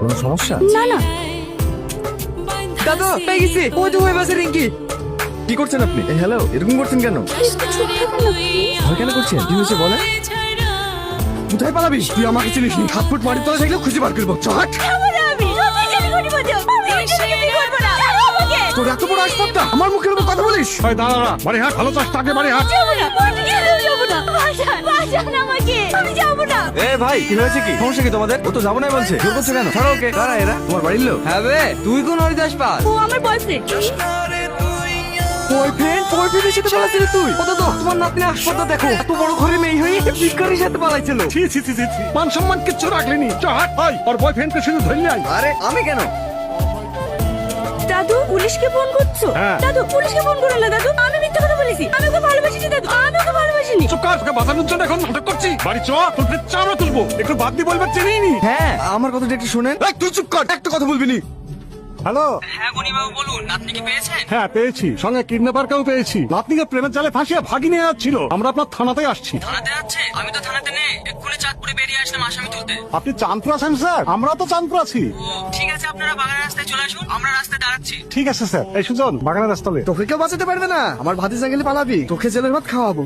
কোনো সমস্যা? না না দাদা পেয়ে গেছি, ওই তো হয়ে বাসে রিঙ্কি। কি করছেন আপনি? হ্যালো, এরকম করছেন কেন? একটু চুপ থাকুন না please। ভয় কেন করছেন? কি হয়েছে বলে? কোথায় পালাবি? তুই আমাকে চিনিস নি। 7 ফুট মাটির তলে থাকলেও খুঁজে বার করবো। চল হাট। যাবো না আমি, সত্যি জেনে করি বাজাও। আমি ওই ছেলেকে বিয়ে করবো না। ছাড়ো আমাকে। তোর এত বড় আসপত্তা, আমার মুখের উপর কথা বলিস? দাঁড়া, বাড়ি হাট, ভালো চাষ তাকে বাড়ি হাট। যাবো না, ওইদিকে গেলেও যাবো না। বাঁচান আমাকে, আমি যাবো না। এ ভাই, কি হয়েছে কি? সমস্যা কি তোমাদের? ও তো যাবো না বলছে। জোর করছে কেন? ছাড়ো ওকে। কারা এরা? তোমার বাড়ির লোক? হ্যাঁ বে, তুই কোন হরিদাস পাস? ও আমার বয়ফ্রেন্ড। বয়ফ্রেন্ডের সাথে পালাচ্ছিলি তুই? ও তো তোমার নাতনি আসপত্তা দেখো, এত বড় ঘরে মেয়ে হয়ে ভিখারির সাথে পালাইছিল। ছি ছি ছি ছি ছি। মান সম্মান কিচ্ছু রাখলেনি। চাহাট ভাই ওর বয়ফ্রেন্ডকে শুধু ধরে নাই। আরে আমি কেন? দাদু পুলিশকে ফোন করছো? হ্যাঁ। দাদু পুলিশকে ফোন করো না দাদু, আমি মিথ্যা কথা বলেছি। আমি ওকে ভালোবাসিনি দাদু, আমি ওকে ভালোবাসিনি। চুপ কর, তোকে বাঁচানোর জন্য এখন নাটক করছি। বাড়ি চ, তোর চামড়া তুলবো। একটু বাদ দিয়ে বলবে চিনি নি। হ্যাঁ, আমার কথাটা একটু শুনেন। এই, তুই চুপ কর, একটা কথা বলবি নি। হ্যালো, হ্যাঁ গনিবাবু বলুন, আপনি কি পেয়েছেন? হ্যাঁ পেয়েছি, সঙ্গে কিডন্যাপারকেও পেয়েছি। নাতনিকে প্রেমের জালে ফাঁসিয়ে ভাগি নিয়ে যাচ্ছিল। আমরা আপনার থানাতে আসছি। থানাতে আছে? আমি তো থানাতে নেই, এক্ষুনি চাঁদপুরে বেরিয়ে আসলাম আসামি তুলতে। আপনি চাঁদপুর আছেন স্যার? আমরা তো চাঁদপুর আছি। ও ঠিক আছে, আপনারা বাগানের রাস্তায় চলে আসুন, আমরা রাস্তায় দাঁড়াচ্ছি। ঠিক আছে স্যার। এই সুজন, বাগানের রাস্তালে। তোকে কেউ বাঁচাতে পারবে না। আমার ভাতিজা গেলে পালাবি, তোকে জেলের ভাত খাওয়াবো।